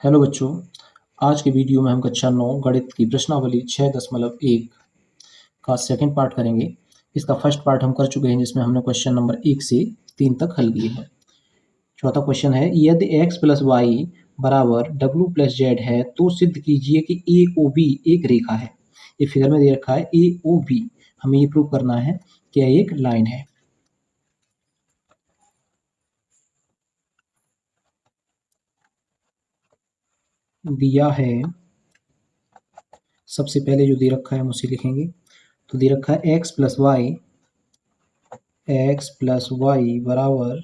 Hello बच्चों, आज के वीडियो में हम कक्षा 9 गणित की प्रश्नावली 6.1 का सेकंड पार्ट करेंगे। इसका फर्स्ट पार्ट हम कर चुके हैं जिसमें हमने क्वेश्चन नंबर 1 से 3 तक हल किए हैं। चौथा क्वेश्चन है, यदि x प्लस वाई बराबर w प्लस जेड है तो सिद्ध कीजिए कि ए ओ बी एक रेखा है। ये फिगर में दे रखा है ए ओ बी, हमें ये प्रूव करना है कि यह एक लाइन है। दिया है, सबसे पहले जो दे रखा है हम उसे लिखेंगे। तो दे रखा है x प्लस वाई बराबर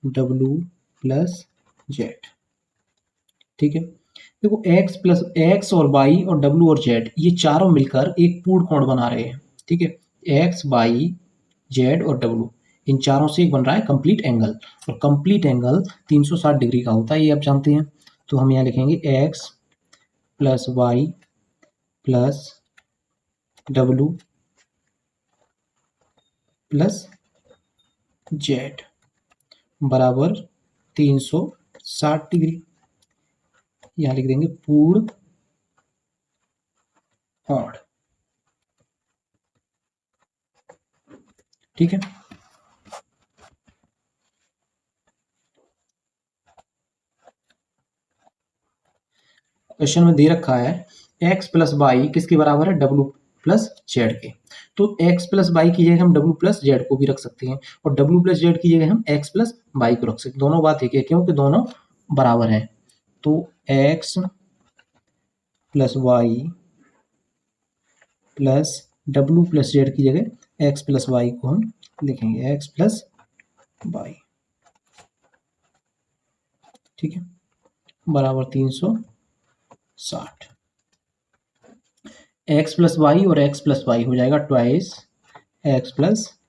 डब्लू प्लस जेड। ठीक है, देखो एक्स और वाई और डब्लू और जेड ये चारों मिलकर एक पूर्ण कोण बना रहे हैं। ठीक है, एक्स वाई जेड और डब्लू इन चारों से एक बन रहा है कंप्लीट एंगल, और कंप्लीट एंगल 360 डिग्री का होता है, ये आप जानते हैं। तो हम यहाँ लिखेंगे X plus Y plus W plus Z बराबर 360 डिग्री। यहाँ लिख देंगे पूर्ण कोण। ठीक है, क्वेश्चन में दे रखा है x प्लस वाई किसके बराबर है, डब्लू प्लस जेड के। तो x प्लस वाई की जगह हम डब्लू प्लस जेड को भी रख सकते हैं, और डब्लू प्लस जेड की जगह हम x प्लस वाई को रख सकते हैं। दोनों बात एक है क्योंकि दोनों बराबर हैं। तो x plus Y plus W plus Z की जगह x प्लस वाई को हम लिखेंगे x प्लस वाई। ठीक है, बराबर 360। एक्स प्लस वाई और एक्स प्लस वाई हो जाएगा ट्वाइस एक्स प्लस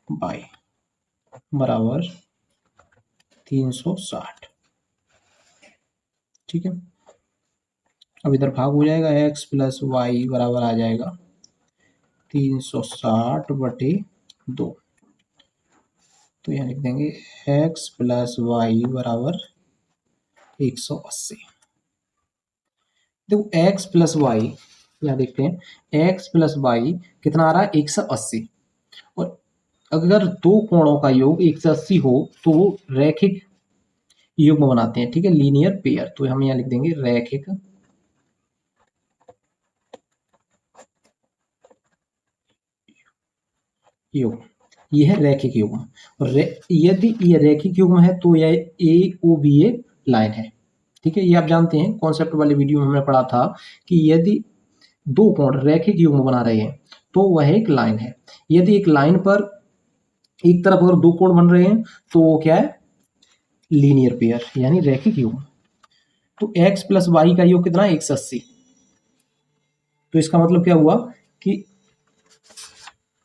वाई बराबर 360। ठीक है, अब इधर भाग हो जाएगा, एक्स प्लस वाई बराबर आ जाएगा 360/2। तो यहाँ लिख देंगे एक्स प्लस वाई बराबर 180। देखो एक्स प्लस वाई, यहाँ देखते हैं एक्स प्लस वाई कितना आ रहा है, 180। और अगर दो कोणों का योग 180 हो तो वो रैखिक युग्म बनाते हैं। ठीक है, लीनियर पेयर। तो हम यहाँ लिख देंगे रैखिक युग्म। यह है रैखिक युग्म, और यदि यह रैखिक युग्म है तो यह ए ओ बी ए लाइन है। ठीक है, ये आप जानते हैं, कॉन्सेप्ट वाले वीडियो में हमने पढ़ा था कि यदि दो कोण रैखिक युग्म बना रहे हैं तो वह एक लाइन है। यदि एक लाइन पर एक तरफ अगर दो कोण बन रहे हैं तो वो क्या है, लीनियर पेयर यानी रैखिक युग्म। तो x प्लस वाई का योग कितना है, 180। तो इसका मतलब क्या हुआ कि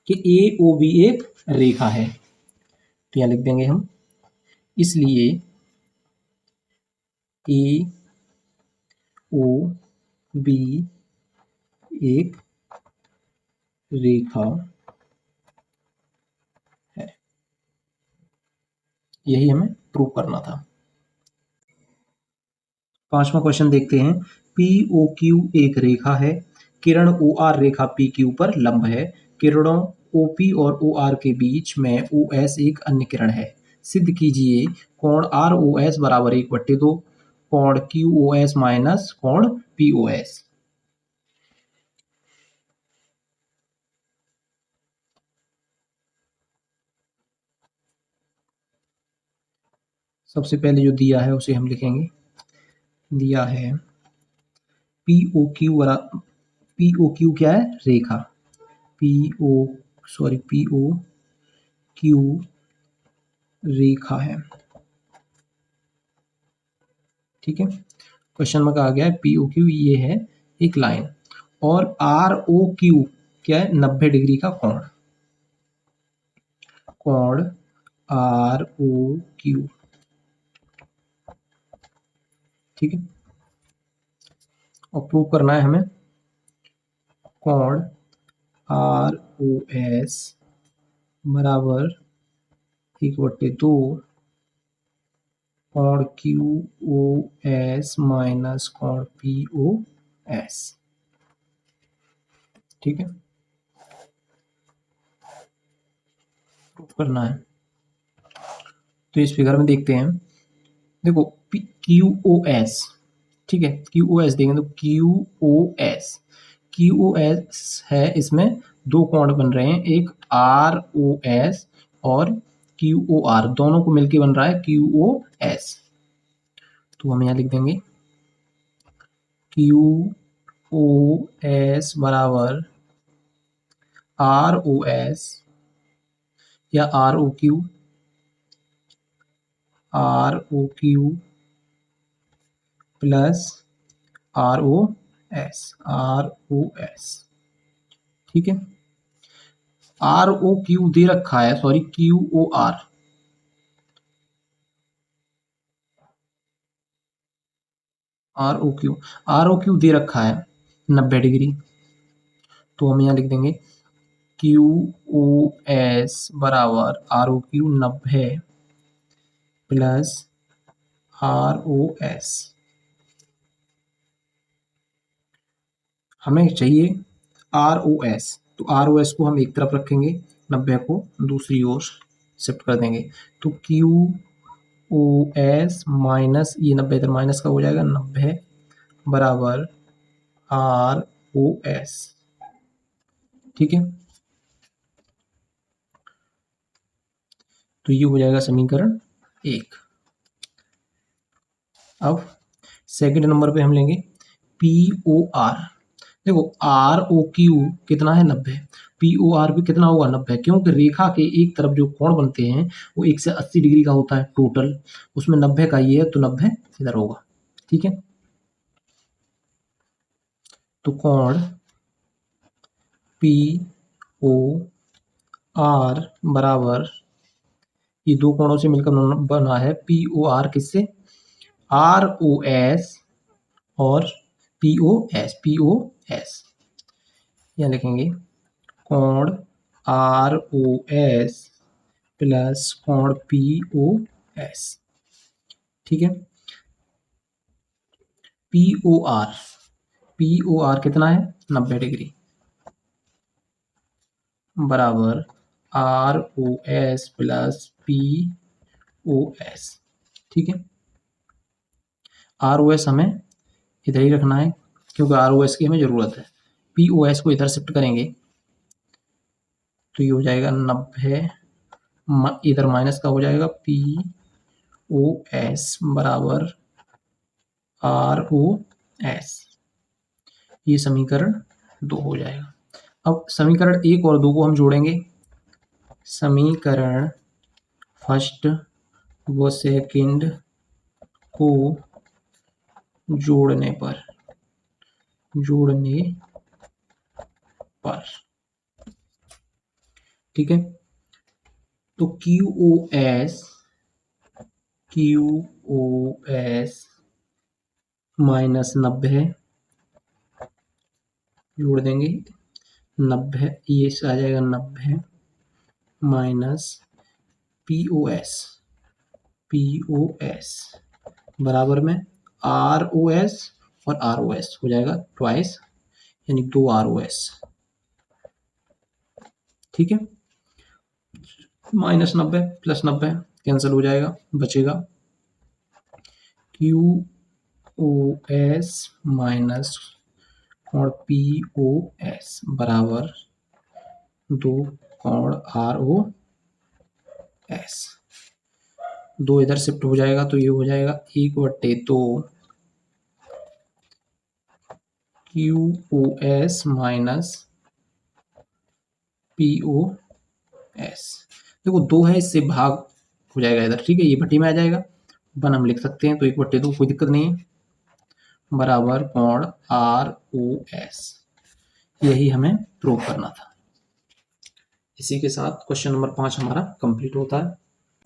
ए ओ बी एक रेखा है। तो यहां लिख देंगे हम, इसलिए ए ओ बी एक रेखा है। यही हमें प्रूव करना था। पांचवा क्वेश्चन देखते हैं, पी ओ क्यू एक रेखा है, किरण ओ आर रेखा पी क्यू पर लंब है, किरणों ओ पी और ओ आर के बीच में ओ एस एक अन्य किरण है। सिद्ध कीजिए कोण आर ओ एस बराबर 1/2, कोण क्यू ओ एस माइनस कोण पी ओ एस। सबसे पहले जो दिया है उसे हम लिखेंगे। दिया है पी ओ क्यू बराबर, पी ओ क्यू क्या है, रेखा। P O P O Q रेखा है। ठीक है, क्वेश्चन में कहा गया है पी ओ क्यू ये है एक लाइन, और आर ओ क्यू क्या है, 90 डिग्री का कोण। कोण आर ओ क्यू। ठीक है, और प्रूव करना है हमें कोण आर ओ एस बराबर 1/2 कोण क्यू ओ एस माइनस कोण पी ओ एस। ठीक है, प्रूफ करना है। तो इस फिगर में देखते हैं, देखो क्यू ओ एस, ठीक है, क्यू ओ एस देखेंगे तो क्यू ओ एस है, इसमें दो कोण बन रहे हैं, एक आर ओ एस और क्यू ओ आर, दोनों को मिलकर बन रहा है क्यू ओ एस। तो हम यहाँ लिख देंगे क्यू ओ एस बराबर आर ओ एस या R O Q plus R O S. ठीक है, आर ओ क्यू दे रखा है, sorry Q O R O Q दे रखा है 90 डिग्री। तो हम यहाँ लिख देंगे क्यू ओ एस बराबर R O Q 90 plus R O S. हमें चाहिए आर ओ एस, तो आर ओ एस को हम एक तरफ रखेंगे, 90 को दूसरी ओर शिफ्ट कर देंगे। तो क्यू ओ एस माइनस ये 90 इधर माइनस का हो जाएगा, 90 बराबर आर ओ एस। ठीक है, तो ये हो जाएगा समीकरण 1। अब सेकंड नंबर पे हम लेंगे पी ओ आर। देखो आर ओ क्यू कितना है 90, पी ओ आर भी कितना होगा 90, क्योंकि रेखा के एक तरफ जो कोण बनते हैं वो 1 से 80 डिग्री का होता है टोटल, उसमें 90 का ये है तो 90 इधर होगा। ठीक है, तो कोण पी ओ आर बराबर ये दो कोणों से मिलकर बना है पी ओ आर, किससे आर ओ एस और पी ओ एस। यहाँ लिखेंगे कोण आर ओ एस प्लस कोण पी ओ एस। ठीक है, पी ओ आर कितना है 90 डिग्री बराबर R O S plus P O S. ठीक है, आर ओ एस हमें इधर ही रखना है क्योंकि आर ओ एस की हमें ज़रूरत है। पी ओ एस को इधर शिफ्ट करेंगे तो ये हो जाएगा 90, इधर माइनस का हो जाएगा, पी ओ एस बराबर आर ओ एस। ये समीकरण 2 हो जाएगा। अब समीकरण 1 और 2 को हम जोड़ेंगे। समीकरण फर्स्ट व सेकंड को जोड़ने पर ठीक है, तो क्यू ओ एस माइनस 90 जोड़ देंगे, 90 ये आ जाएगा 90 माइनस पी ओ एस बराबर में आर ओ एस और आर ओ एस हो जाएगा ट्वाइस, यानी 2 आर ओ एस। ठीक है, माइनस 90 प्लस 90 कैंसिल हो जाएगा, बचेगा क्यू ओ एस माइनस कोण पी ओ एस बराबर 2 कोण आर ओ एस। 2 इधर शिफ्ट हो जाएगा तो ये हो जाएगा 1/2 Q O S minus P O S. देखो 2 है, इससे भाग हो जाएगा इधर। ठीक है, ये भट्टी में आ जाएगा, 1 हम लिख सकते हैं, तो 1/2 कोई दिक्कत नहीं है, बराबर कोण आर ओ एस। यही हमें प्रूव करना था। इसी के साथ क्वेश्चन नंबर 5 हमारा कंप्लीट होता है।